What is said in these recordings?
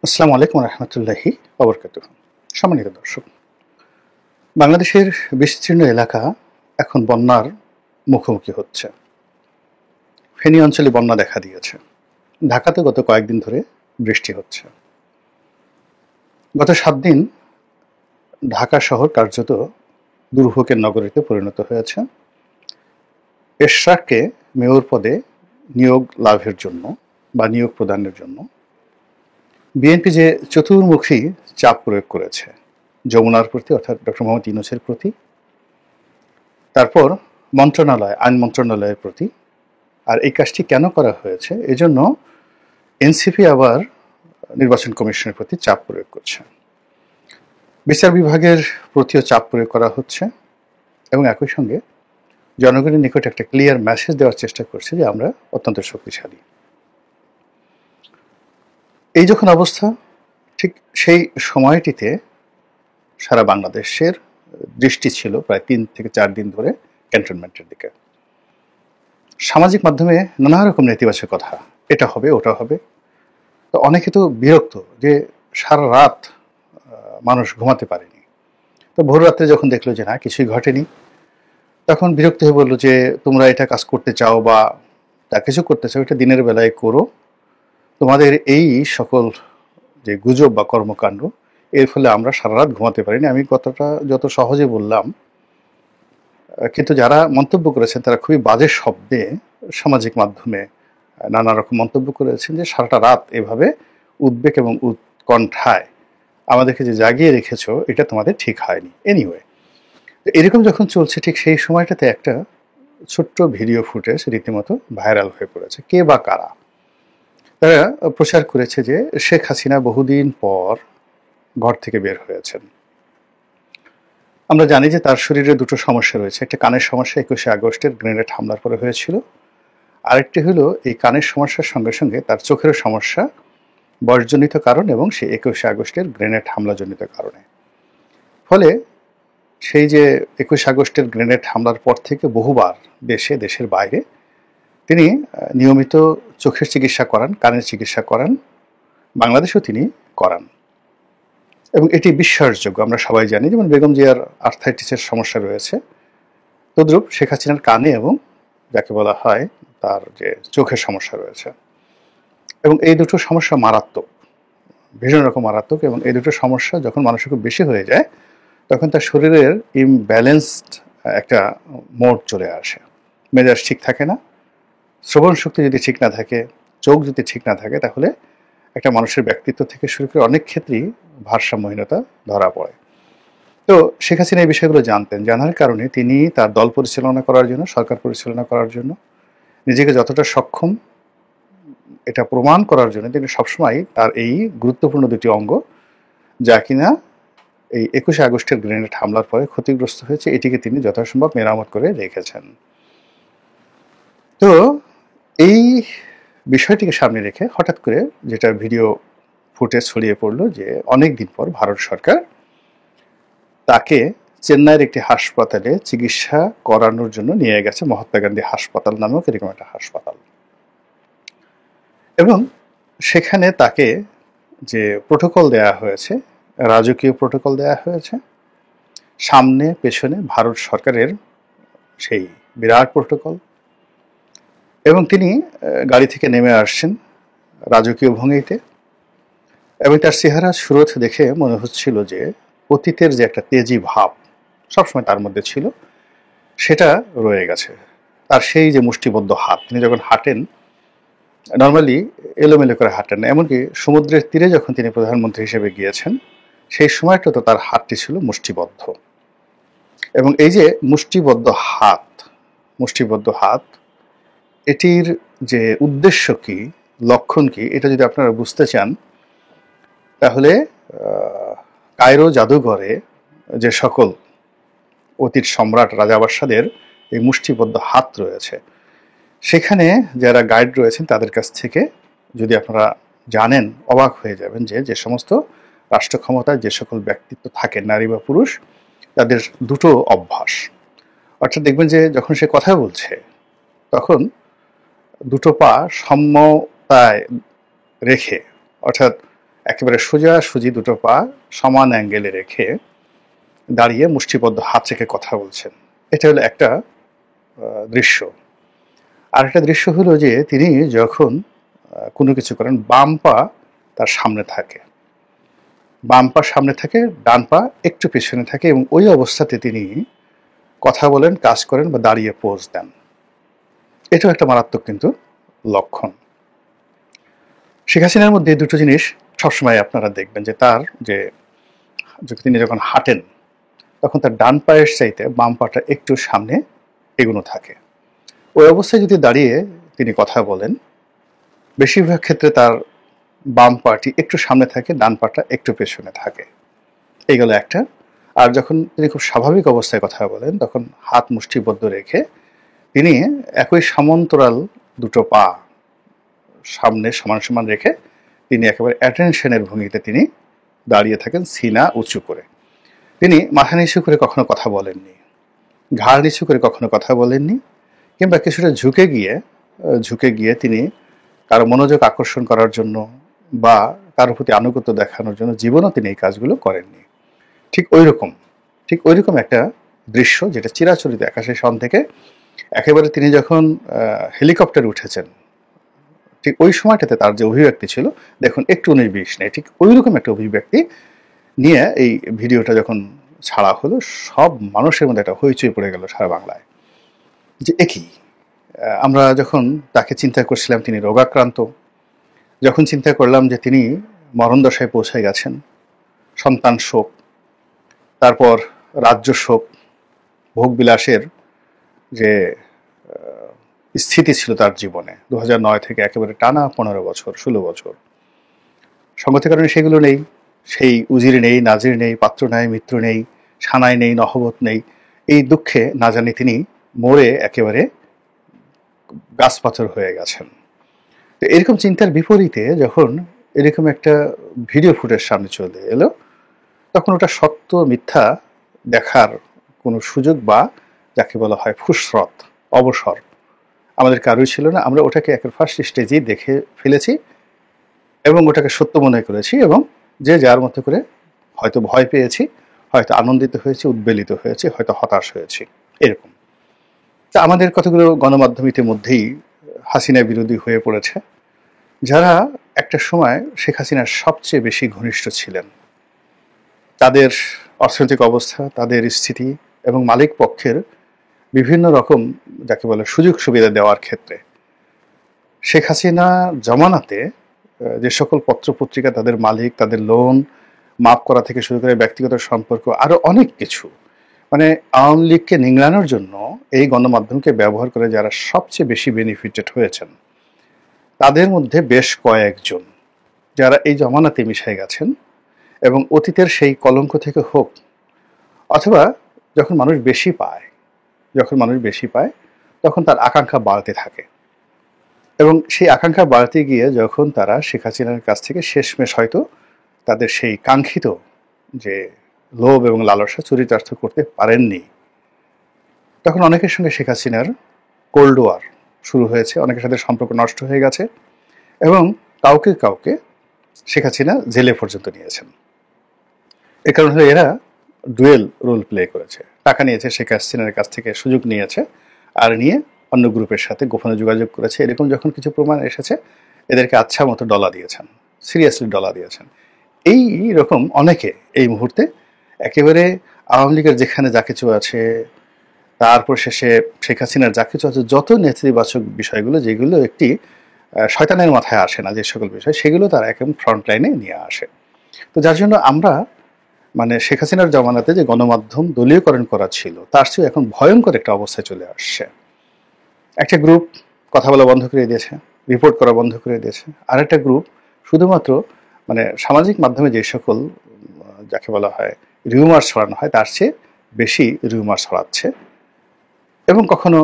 আসসালামু আলাইকুম রহমতুল্লাহি ওবরকাতুহু। সম্মানিত দর্শক, বাংলাদেশের বিস্তীর্ণ এলাকা এখন বন্যার মুখোমুখি হচ্ছে। ফেনী অঞ্চলে বন্যা দেখা দিয়েছে। ঢাকাতে গত কয়েকদিন ধরে বৃষ্টি হচ্ছে। গত 7 দিন ঢাকা শহর কার্যত দুর্ভোগের নগরীতে পরিণত হয়েছে। এশরাককে মেয়র পদে নিয়োগ লাভের জন্য বা নিয়োগ প্রদানের জন্য বিএনপি যে চতুর্মুখী চাপ প্রয়োগ করেছে যমুনার প্রতি, অর্থাৎ ডক্টর মোহাম্মদ ইউনূসের প্রতি, তারপর আইন মন্ত্রণালয়ের প্রতি, আর এই কাজটি কেন করা হয়েছে এজন্য এনসিপি আবার নির্বাচন কমিশনের প্রতি চাপ প্রয়োগ করছে। বিচার বিভাগের প্রতিও চাপ প্রয়োগ করা হচ্ছে এবং একই সঙ্গে জনগণের নিকট একটা ক্লিয়ার মেসেজ দেওয়ার চেষ্টা করছে যে আমরা অত্যন্ত শক্তিশালী। এই যখন অবস্থা, ঠিক সেই সময়টিতে সারা বাংলাদেশের দৃষ্টি ছিল প্রায় 3 থেকে 4 দিন ধরে ক্যান্টনমেন্টের দিকে। সামাজিক মাধ্যমে নানা রকম নেতিবাচক কথা, এটা হবে ওটা হবে। তো অনেকে তো বিরক্ত যে সারা রাত মানুষ ঘুমাতে পারেনি। তো ভোর রাত্রে যখন দেখলো যে না, কিছুই ঘটেনি, তখন বিরক্ত হয়ে বললো যে তোমরা এটা কাজ করতে চাও বা যা কিছু করতে চাও এটা দিনের বেলায় করো, তোমাদের এই সকল যে গুজব বা কর্মকাণ্ড, এর ফলে আমরা সারা রাত ঘুমাতে পারিনি। আমি কথাটা যত সহজে বললাম, কিন্তু যারা মন্তব্য করেছেন তারা খুবই বাজে শব্দে সামাজিক মাধ্যমে নানা রকম মন্তব্য করেছেন যে সারাটা রাত এভাবে উদ্বেগ এবং উৎকণ্ঠায় আমাদেরকে যে জাগিয়ে রেখেছো এটা তোমাদের ঠিক হয়নি। এনিওয়ে, এরকম যখন চলছে ঠিক সেই সময়টাতে একটা ছোট্ট ভিডিও ফুটেজ রীতিমতো ভাইরাল হয়ে পড়েছে। কে বা কারা তারা প্রচার করেছে যে শেখ হাসিনা বহুদিন পর ঘর থেকে বের হয়েছেন। আমরা জানি যে তার শরীরে দুটো সমস্যা রয়েছে। একটা কানের সমস্যা 21শে আগস্টের গ্রেনেড হামলার পরে হয়েছিল, আরেকটি হলো এই কানের সমস্যার সঙ্গে সঙ্গে তার চোখের সমস্যা, বয়সজনিত কারণ এবং সেই 21শে আগস্টের গ্রেনেড হামলাজনিত কারণে। ফলে সেই যে 21 আগস্টের গ্রেনেড হামলার পর থেকে বহুবার দেশের বাইরে তিনি নিয়মিত চোখের চিকিৎসা করান, কানের চিকিৎসা করান, বাংলাদেশেও তিনি করান এবং এটি বিশ্বাসযোগ্য। আমরা সবাই জানি, যেমন বেগম জিয়ার আর্থাইটিসের সমস্যা রয়েছে, তদ্রূপ শেখ হাসিনার কানে এবং যাকে বলা হয় তার যে চোখের সমস্যা রয়েছে। এবং এই দুটো সমস্যা মারাত্মক, ভীষণ রকম মারাত্মক। এবং এই দুটো সমস্যা যখন মানুষের খুব বেশি হয়ে যায় তখন তার শরীরের ইমব্যালেন্সড একটা মোড চলে আসে। মেজাজ ঠিক থাকে না, শ্রবণ শক্তি যদি ঠিক না থাকে, চোখ যদি ঠিক না থাকে, তাহলে একটা মানুষের ব্যক্তিত্ব থেকে শুরু করে অনেক ক্ষেত্রেই ভারসাম্যহীনতা ধরা পড়ে। তো শেখ হাসিনা এই বিষয়গুলো জানতেন। জানার কারণে তিনি তার দল পরিচালনা করার জন্য, সরকার পরিচালনা করার জন্য, নিজেকে যতটা সক্ষম এটা প্রমাণ করার জন্য তিনি সবসময় তার এই গুরুত্বপূর্ণ দুটি অঙ্গ, যা কিনা এই 21শে আগস্টের গ্রেনেড হামলার পরে ক্ষতিগ্রস্ত হয়েছে, এটিকে তিনি যথাসম্ভব মেরামত করে রেখেছেন। তো এই বিষয়টিকে সামনে রেখে হঠাৎ করে যেটা ভিডিও ফুটেজ ছড়িয়ে পড়লো যে অনেক দিন পর ভারত সরকার তাকে চেন্নাইয়ের একটি হাসপাতালে চিকিৎসা করানোর জন্য নিয়ে গেছে, মহাত্মা গান্ধী হাসপাতাল নামক এরকম একটা হাসপাতাল। এবং সেখানে তাকে যে প্রোটোকল দেয়া হয়েছে, রাজকীয় প্রোটোকল দেয়া হয়েছে, সামনে পেছনে ভারত সরকারের সেই বিরাট প্রোটোকল। এবং তিনি গাড়ি থেকে নেমে আসছেন রাজকীয় ভঙ্গিতে, এবং তার চেহারা সুরত দেখে মনে হচ্ছিল যে অতীতের যে একটা তেজি ভাব সবসময় তার মধ্যে ছিল সেটা রয়ে গেছে। তার সেই যে মুষ্টিবদ্ধ হাত, তিনি যখন হাঁটেন নর্মালি এলোমেলো করে হাঁটেন না, এমনকি সমুদ্রের তীরে যখন তিনি প্রধানমন্ত্রী হিসেবে গিয়েছেন সেই সময়টা তো তার হাতটি ছিল মুষ্টিবদ্ধ। এবং এই যে মুষ্টিবদ্ধ হাত, এটির যে উদ্দেশ্য কি, লক্ষণ কি, এটা যদি আপনারা বুঝতে চান তাহলে কায়রো জাদুঘরে যে সকল অতীত সম্রাট রাজা বাদশাদের এই মুষ্টিবদ্ধ হাত রয়েছে, সেখানে যারা গাইড রয়েছেন তাদের কাছ থেকে যদি আপনারা জানেন অবাক হয়ে যাবেন যে যে সমস্ত রাষ্ট্র ক্ষমতায় যে সকল ব্যক্তিত্ব থাকে, নারী বা পুরুষ, তাদের দুটো অভ্যাস। অর্থাৎ দেখবেন যে যখন সে কথা বলছে তখন দুটো পা সমতায় রেখে, অর্থাৎ একেবারে সোজাসুজি দুটো পা সমান অ্যাঙ্গেলে রেখে দাঁড়িয়ে মুষ্টিবদ্ধ হাত রেখে কথা বলছেন। এটা হলো একটা দৃশ্য। আর একটা দৃশ্য হলো যে তিনি যখন কোনো কিছু করেন, বাম পা তার সামনে থাকে, বাম পা সামনে থাকে, ডান পা একটু পেছনে থাকে, এবং ওই অবস্থাতে তিনি কথা বলেন, কাজ করেন বা দাঁড়িয়ে পোজ দেন। এটাও একটা মারাত্মক কিন্তু লক্ষণ। শেখ হাসিনার মধ্যে দুটো জিনিস সবসময় আপনারা দেখবেন, যে তার যে তিনি যখন হাঁটেন তখন তার ডান পায়ের চাইতে বাম পাটা একটু সামনে এগোনো থাকে। ওই অবস্থায় যদি দাঁড়িয়ে তিনি কথা বলেন, বেশিরভাগ ক্ষেত্রে তার বাম পাটি একটু সামনে থাকে, ডান পাটা একটু পেছনে থাকে। এইগুলো একটা। আর যখন তিনি খুব স্বাভাবিক অবস্থায় কথা বলেন তখন হাত মুষ্টিবদ্ধ রেখে তিনি একই সমান্তরাল দুটো পা সামনে সমান সমান রেখে তিনি একেবারে অ্যাটেনশনের ভঙ্গিতে তিনি দাঁড়িয়ে থাকেন, সিনা উঁচু করে। তিনি মাথা নিচু করে কখনো কথা বলেননি, ঘাড় নিচু করে কখনো কথা বলেননি, কিংবা কিছুটা ঝুঁকে গিয়ে তিনি কারো মনোযোগ আকর্ষণ করার জন্য বা কারোর প্রতি আনুগত্য দেখানোর জন্য জীবনও তিনি এই কাজগুলো করেননি। ঠিক ওই রকম একটা দৃশ্য যেটা চিরাচরিত আকাশের সন থেকে একেবারে তিনি যখন হেলিকপ্টারে উঠেছেন, ঠিক ওই সময়টাতে তার যে অভিব্যক্তি ছিল, দেখুন একটু 19-20 নেই, ঠিক ওই রকম একটা অভিব্যক্তি নিয়ে এই ভিডিওটা যখন ছাড়া হলো, সব মানুষের মধ্যে একটা হইচই পড়ে গেল সারা বাংলায়, যে একই। আমরা যখন তাকে চিন্তা করছিলাম তিনি রোগাক্রান্ত, যখন চিন্তা করলাম যে তিনি মরণদশায় পৌঁছে গেছেন, সন্তান শোক, তারপর রাজ্য শোক, ভোগবিলাসের যে স্থিতি ছিল তার জীবনে 2009 থেকে একেবারে টানা 15 বছর 16 বছর, সঙ্গতের কারণে সেগুলো নেই। সেই উজির নেই, নাজির নেই, পাত্র নাই, মিত্র নেই, সানাই নেই, নহবত নেই। এই দুঃখে না জানি তিনি মরে একেবারে গাছ পাথর হয়ে গেছেন। তো এরকম চিন্তার বিপরীতে যখন এরকম একটা ভিডিও ফুটেজ সামনে চলে এলো, তখন ওটা সত্য মিথ্যা দেখার কোনো সুযোগ বা যাকে বলা হয় ফুসরত, অবসর আমাদের কারোই ছিল না। আমরা ওটাকে একের ফার্স্ট স্টেজেই দেখে ফেলেছি এবং ওটাকে সত্য মনে করেছি, এবং যে যার মতো করে হয়তো ভয় পেয়েছি, হয়তো আনন্দিত হয়েছি, উদ্বেলিত হয়েছি, হয়তো হতাশ হয়েছি, এরকম। তা আমাদের কতগুলো গণমাধ্যম ইতিমধ্যেই হাসিনা বিরোধী হয়ে পড়েছে, যারা একটা সময় শেখ হাসিনার সবচেয়ে বেশি ঘনিষ্ঠ ছিলেন। তাদের অর্থনৈতিক অবস্থা, তাদের স্থিতি এবং মালিক পক্ষের বিভিন্ন রকম যাকে বলে সুযোগ সুবিধা দেওয়ার ক্ষেত্রে শেখ হাসিনা জমানাতে যে সকল পত্রপত্রিকা, তাদের মালিক, তাদের লোন মাফ করা থেকে শুরু করে ব্যক্তিগত সম্পর্ক, আরো অনেক কিছু, মানে আওয়ামী লীগকে নিংড়ানোর জন্য এই গণমাধ্যমকে ব্যবহার করে যারা সবচেয়ে বেশি বেনিফিটেড হয়েছেন, তাদের মধ্যে বেশ কয়েকজন যারা এই জমানাতে মিশে গেছেন, এবং অতীতের সেই কলঙ্ক থেকে হোক, অথবা যখন মানুষ বেশি পায় তখন তার আকাঙ্ক্ষা বাড়তে থাকে, এবং সেই আকাঙ্ক্ষা বাড়তে গিয়ে যখন তারা শেখ হাসিনার কাছ থেকে শেষমেশ হয়তো তাদের সেই কাঙ্ক্ষিত যে লোভ এবং লালসা চরিতার্থ করতে পারেননি, তখন অনেকের সঙ্গে শেখ হাসিনার কোল্ড ওয়ার শুরু হয়েছে, অনেকের সাথে সম্পর্ক নষ্ট হয়ে গেছে, এবং কাউকে শেখ হাসিনা জেলে পর্যন্ত নিয়েছেন। এ কারণে এরা ডুয়েল রোল প্লে করেছে, টাকা নিয়েছে শেখ হাসিনার কাছ থেকে, সুযোগ নিয়েছে, আর নিয়ে অন্য গ্রুপের সাথে গোপনে যোগাযোগ করেছে। এরকম যখন কিছু প্রমাণ এসেছে, এদেরকে আচ্ছা মতো ডলা দিয়েছেন, সিরিয়াসলি ডলা দিয়েছেন। এই রকম অনেকে এই মুহূর্তে একেবারে আওয়ামী লীগের যেখানে যা কিছু আছে, তারপর শেষে শেখ হাসিনার যা কিছু আছে, যত নেতিবাচক বিষয়গুলো যেগুলো একটি শয়তানের মাথায় আসে না, যে সকল বিষয়, সেগুলো তারা একদম ফ্রন্ট লাইনে নিয়ে আসে। তো যার জন্য আমরা মানে শেখ হাসিনার জমানাতে যে গণমাধ্যম দলীয়করণ করা ছিল, তার চেয়ে এখন ভয়ঙ্কর একটা অবস্থায় চলে আসছে। একটা গ্রুপ কথা বলা বন্ধ করে দিয়েছে, রিপোর্ট করা বন্ধ করে দিয়েছে। আর একটা গ্রুপ শুধুমাত্র মানে সামাজিক মাধ্যমে যে সকল যাকে বলা হয় রিউমার ছড়ানো হয়, তার চেয়ে বেশি রিউমার ছড়াচ্ছে, এবং কখনো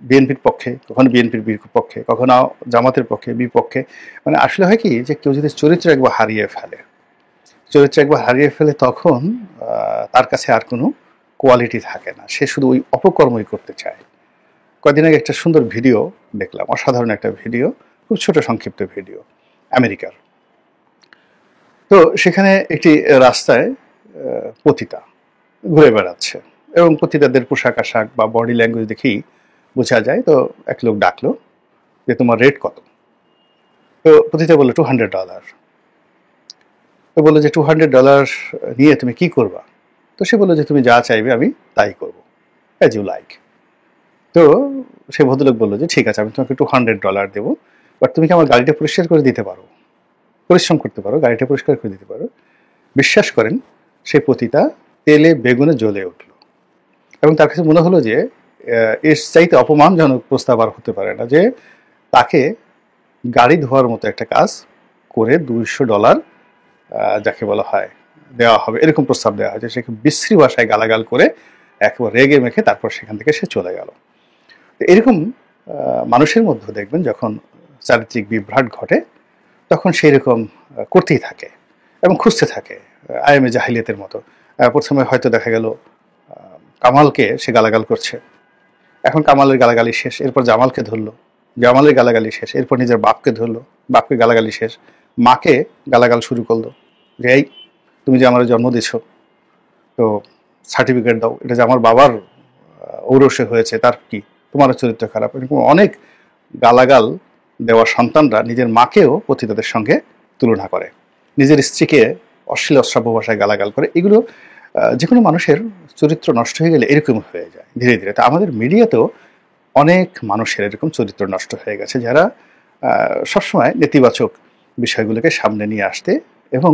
বিএনপির পক্ষে, কখনো বিএনপির বিপক্ষে, কখনো জামাতের পক্ষে, বিপক্ষে। মানে আসলে হয় কি, যে কেউ যদি চরিত্র একবার হারিয়ে ফেলে তখন তার কাছে আর কোনো কোয়ালিটি থাকে না, সে শুধু ওই অপকর্মই করতে চায়। কয়েকদিন আগে একটা সুন্দর ভিডিও দেখলাম, অসাধারণ একটা ভিডিও, খুব ছোট সংক্ষিপ্ত ভিডিও, আমেরিকার। তো সেখানে একটি রাস্তায় পতিতা ঘুরে বেড়াচ্ছে এবং পতিতাদের পোশাক আশাক বা বডি ল্যাঙ্গুয়েজ দেখেই বোঝা যায়। তো এক লোক ডাকলো যে তোমার রেট কত? তো পতিতা বললো $200। তো বললো যে $200 নিয়ে তুমি কি করবা? তো সে বললো যে তুমি যা চাইবে আমি তাই করবো, অ্যাজ ইউ লাইক। তো সে ভদ্রলোক বললো যে ঠিক আছে, আমি তোমাকে $200 দেবো, বাট তুমি কি আমার গাড়িটা পরিষ্কার করে দিতে পারো, পরিশ্রম করতে পারো, গাড়িটা পরিষ্কার করে দিতে পারো? বিশ্বাস করেন সে পতিতা তেলে বেগুনে জ্বলে উঠল এবং তার কাছে মনে হলো যে এর চাইতে অপমানজনক প্রস্তাব আর হতে পারে না যে তাকে গাড়ি ধোয়ার মতো একটা কাজ করে $200 যাকে বলা হয় দেওয়া হবে, এরকম প্রস্তাব দেওয়া হয়েছে। সে বিশ্রী ভাষায় গালাগাল করে একেবারে রেগে মেখে তারপর সেখান থেকে সে চলে গেল। তো এরকম মানুষের মধ্যে দেখবেন যখন চারিত্রিক বিভ্রাট ঘটে তখন সেই রকম করতেই থাকে এবং খুঁজতে থাকে আইএমএ জাহিলিয়াতের মতো। প্রথমে হয়তো দেখা গেল কামালকে সে গালাগাল করছে, এখন কামালের গালাগালি শেষ, এরপর জামালকে ধরলো, জামালের গালাগালি শেষ, এরপর নিজের বাপকে ধরলো, বাপকে গালাগালি শেষ, মাকে গালাগাল শুরু করলো যে এই তুমি যে আমার জন্ম দিছ, তো সার্টিফিকেট দাও, এটা যে আমার বাবার ঔরসে হয়েছে, তার কি, তোমার চরিত্র খারাপ। এরকম অনেক গালাগাল দেওয়া সন্তানরা নিজের মাকেও পতিতাদের সঙ্গে তুলনা করে, নিজের স্ত্রীকে অশ্লীল অশ্রাব্য ভাষায় গালাগাল করে। এগুলো যে কোনো মানুষের চরিত্র নষ্ট হয়ে গেলে এরকম হয়ে যায় ধীরে ধীরে। তো আমাদের মিডিয়াতেও অনেক মানুষের এরকম চরিত্র নষ্ট হয়ে গেছে, যারা সবসময় নেতিবাচক বিষয়গুলোকে সামনে নিয়ে আসতে এবং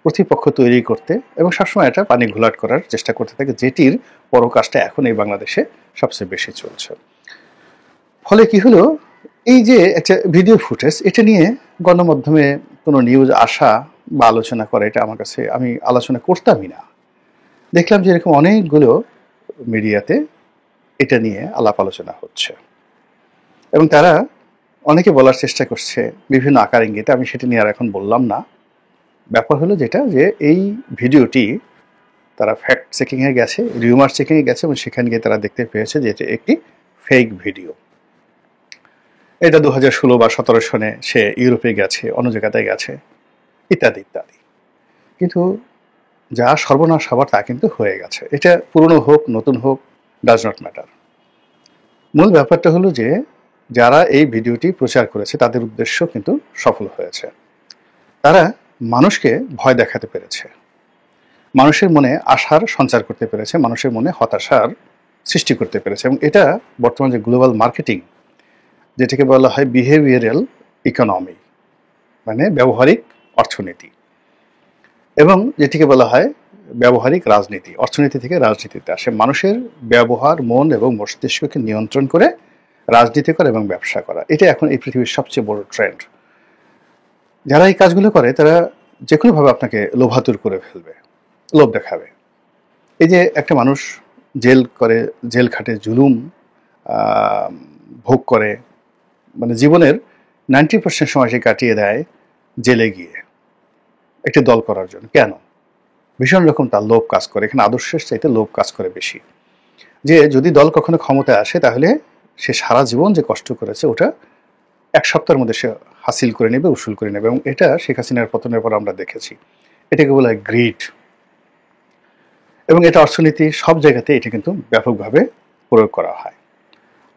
প্রতিপক্ষ তৈরি করতে এবং সবসময় এটা পানি ঘোলাট করার চেষ্টা করতে থাকে, যেটির পরকাজটা এখন এই বাংলাদেশে সবচেয়ে বেশি চলছে। ফলে কি হলো, এই যে একটা ভিডিও ফুটেজ, এটা নিয়ে গণমাধ্যমে কোনো নিউজ আসা বা আলোচনা করা, এটা আমার কাছে, আমি আলোচনা করতামই না। দেখলাম যে এরকম অনেকগুলো মিডিয়াতে এটা নিয়ে আলাপ আলোচনা হচ্ছে এবং তারা অনেকে বলার চেষ্টা করছে বিভিন্ন আকার ইঙ্গিতে, আমি সেটা নিয়ে আর এখন বললাম না। ব্যাপার হলো যেটা, যে এই ভিডিওটি তারা ফ্যাক্ট চেকিংয়ে গেছে, রিউমার চেকিংয়ে গেছে এবং সেখানে গিয়ে তারা দেখতে পেয়েছে যে এটা একটি ফেক ভিডিও। এটা 2016 বা 17 সনে সে ইউরোপে গেছে, অন্য জায়গাতে গেছে, ইত্যাদি ইত্যাদি। কিন্তু যা সর্বনাশ হবার তা কিন্তু হয়ে গেছে। এটা পুরনো হোক নতুন হোক, ডাজ নট ম্যাটার। মূল ব্যাপারটা হলো যে যারা এই ভিডিওটি প্রচার করেছে তাদের উদ্দেশ্য কিন্তু সফল হয়েছে। তারা মানুষকে ভয় দেখাতে পেরেছে, মানুষের মনে আশার সঞ্চার করতে পেরেছে, মানুষের মনে হতাশার সৃষ্টি করতে পেরেছে। এবং এটা বর্তমান যে গ্লোবাল মার্কেটিং, যেটাকে বলা হয় বিহেভিয়ারাল ইকোনমি, মানে ব্যবহারিক অর্থনীতি, এবং যেটিকে বলা হয় ব্যবহারিক রাজনীতি, অর্থনীতি থেকে রাজনীতিতে আসে, মানুষের ব্যবহার, মন এবং মস্তিষ্ককে নিয়ন্ত্রণ করে রাজনীতি করা এবং ব্যবসা করা। এটা এখন এই পৃথিবীর সবচেয়ে বড় ট্রেন্ড। যারা এই কাজগুলো করে তারা যে কোনোভাবে আপনাকে লোভাতুর করে ফেলবে, লোভ দেখাবে। এই যে একটা মানুষ জেল করে, জেল খাটে, জুলুম ভোগ করে, মানে জীবনের 90% সময় সে কাটিয়ে দেয় জেলে গিয়ে একটি দল করার জন্য। কেন? ভীষণ রকম তার লোভ কাজ করে। এখানে আদর্শের চাইতে লোভ কাজ করে বেশি, যে যদি দল কখনো ক্ষমতায় আসে তাহলে সে সারা জীবন যে কষ্ট করেছে ওটা এক সপ্তাহের মধ্যে সে হাসিল করে নেবে, উসুল করে নেবে। এবং এটা শেখ হাসিনার পতনের পর আমরা দেখেছি। এটাকে বলা হয় গ্রিড, এবং এটা অর্থনীতি সব জায়গাতে এটা কিন্তু ব্যাপকভাবে প্রয়োগ করা হয়।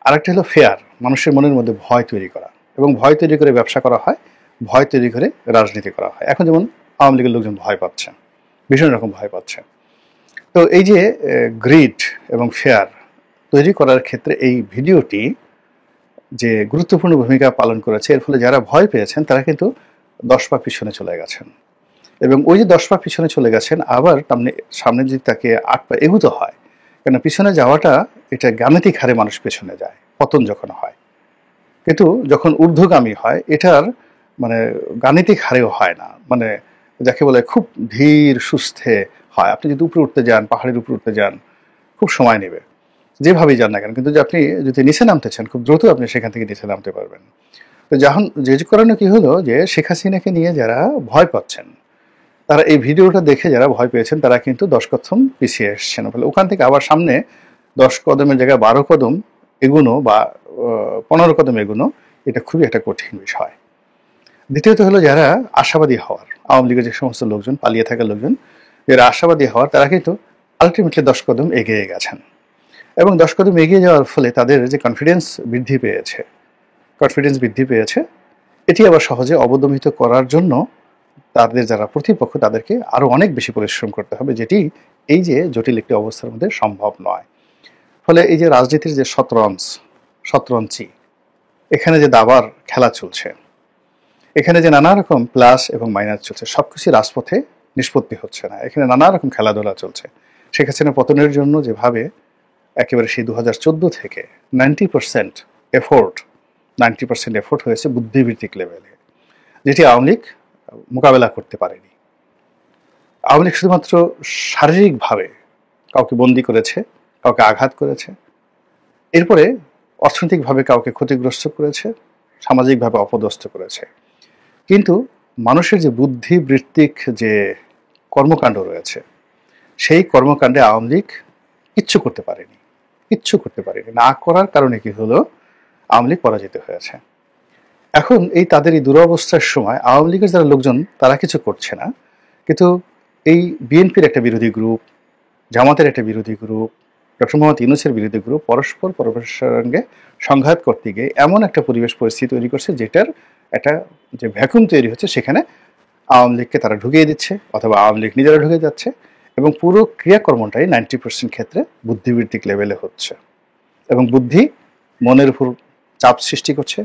আরেকটা হলো ফেয়ার, মানুষের মনের মধ্যে ভয় তৈরি করা, এবং ভয় তৈরি করে ব্যবসা করা হয়, ভয় তৈরি করে রাজনীতি করা হয়। এখন যেমন আওয়ামী লীগের লোকজন ভয় পাচ্ছে, ভীষণ রকম ভয় পাচ্ছে। তো এই যে গ্রিড এবং ফেয়ার তৈরি করার ক্ষেত্রে এই ভিডিওটি যে গুরুত্বপূর্ণ ভূমিকা পালন করেছে, এর ফলে যারা ভয় পেয়েছেন তারা কিন্তু 10 পা পিছনে চলে গেছেন। এবং ওই যে 10 পা পিছনে চলে গেছেন, আবার সামনে যদি তাকে 8 পা এগুতে হয়, কেন পিছনে যাওয়াটা এটা গাণিতিক হারে মানুষ পেছনে যায় পতন যখন হয়, কিন্তু যখন ঊর্ধ্বগামী হয় এটার মানে গাণিতিক হারেও হয় না, মানে যাকে বলে খুব ধীর সুস্থে হয়। আপনি যদি উপরে উঠতে যান, পাহাড়ের উপরে উঠতে যান, খুব সময় নেবে যেভাবেই যান না কেন, কিন্তু আপনি যদি নিচে নামতে চান খুব দ্রুত আপনি সেখান থেকে নিচে নামতে পারবেন। তো যখন যে কারণে কি হলো, যে শেখ হাসিনাকে নিয়ে যারা ভয় পাচ্ছেন তারা এই ভিডিওটা দেখে, যারা ভয় পেয়েছেন তারা কিন্তু 10 কদম পিছিয়ে এসছেন। ফলে ওখান থেকে আবার সামনে 10 কদমের জায়গায় 12 কদম এগুনো বা 15 কদম এগুনো, এটা খুবই একটা কঠিন বিষয়। দ্বিতীয়ত হলো যারা আশাবাদী হওয়ার, আওয়ামী লীগের যে সমস্ত লোকজন, পালিয়ে থাকা লোকজন যারা আশাবাদী হওয়ার, তারা কিন্তু আলটিমেটলি 10 কদম এগিয়ে গেছেন। এবং 10 কদম এগিয়ে যাওয়ার ফলে তাদের যে কনফিডেন্স বৃদ্ধি পেয়েছে, এটি আবার সহজে অবদমিত করার জন্য তাদের যারা প্রতিপক্ষ তাদেরকে আরো অনেক বেশি পরিশ্রম করতে হবে, যেটি এই যে জটিল একটি অবস্থার মধ্যে সম্ভব নয়। ফলে এই যে রাজনীতির যে শতরঞ্চি, এখানে যে দাবার খেলা চলছে, এখানে যে নানা রকম প্লাস এবং মাইনাস চলছে, সবকিছু রাজপথে নিষ্পত্তি হচ্ছে না, এখানে নানা রকম খেলাধুলা চলছে। শেখ হাসিনা পতনের জন্য যেভাবে একেবারে সেই 2014 থেকে 90% এফোর্ট হয়েছে বুদ্ধিবৃত্তিক লেভেলে, যেটি আওয়ামী লীগ মোকাবেলা করতে পারেনি। আওয়ামী লীগ শুধুমাত্র শারীরিকভাবে কাউকে বন্দি করেছে, কাউকে আঘাত করেছে, এরপরে অর্থনৈতিকভাবে কাউকে ক্ষতিগ্রস্ত করেছে, সামাজিকভাবে অপদস্থ করেছে। কিন্তু মানুষের যে বুদ্ধিবৃত্তিক যে কর্মকাণ্ড রয়েছে, সেই কর্মকাণ্ডে আওয়ামী লীগ কিচ্ছু করতে পারেনি। না করার কারণে কি হলো, আওয়ামী লীগ পরাজিত হয়েছে। এখন তাদের এই দুরবস্থার সময় আওয়ামী লীগের যারা লোকজন তারা কিছু করছে না, কিন্তু এই বিএনপির একটা বিরোধী গ্রুপ, জামাতের একটা বিরোধী গ্রুপ, ডক্টর মোহাম্মদ ইউনূসের বিরোধী গ্রুপ পরস্পরের সঙ্গে সংঘাত করতে গিয়ে এমন একটা পরিস্থিতি তৈরি করছে, যেটার একটা যে ভ্যাকুম তৈরি হচ্ছে, সেখানে আওয়ামী লীগকে তারা ঢুকিয়ে দিচ্ছে অথবা আওয়ামী লীগ নিজেরা ঢুকে যাচ্ছে, এবং পুরো ক্রিয়াকর্মটাই 90% ক্ষেত্রে বুদ্ধিবৃত্তিক লেভেলে হচ্ছে। এবং বুদ্ধি মনের উপর চাপ সৃষ্টি করছে,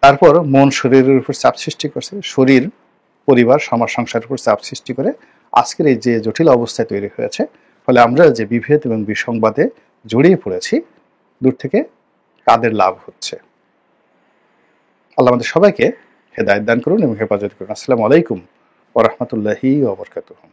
তারপর মন শরীরের উপর চাপ সৃষ্টি করছে, শরীর পরিবার সমাজ সংসারের উপর চাপ সৃষ্টি করে আজকের এই যে জটিল অবস্থায় তৈরি হয়েছে। ফলে আমরা যে বিভেদ এবং বিসংবাদে জড়িয়ে পড়েছি, দূর থেকে কাদের লাভ হচ্ছে। আল্লাহ আমাদের সবাইকে হেদায়েত দান করুন এবং হেফাজত করুন। আসসালামু আলাইকুম ওয়া রাহমাতুল্লাহি ওয়া বারাকাতুহু।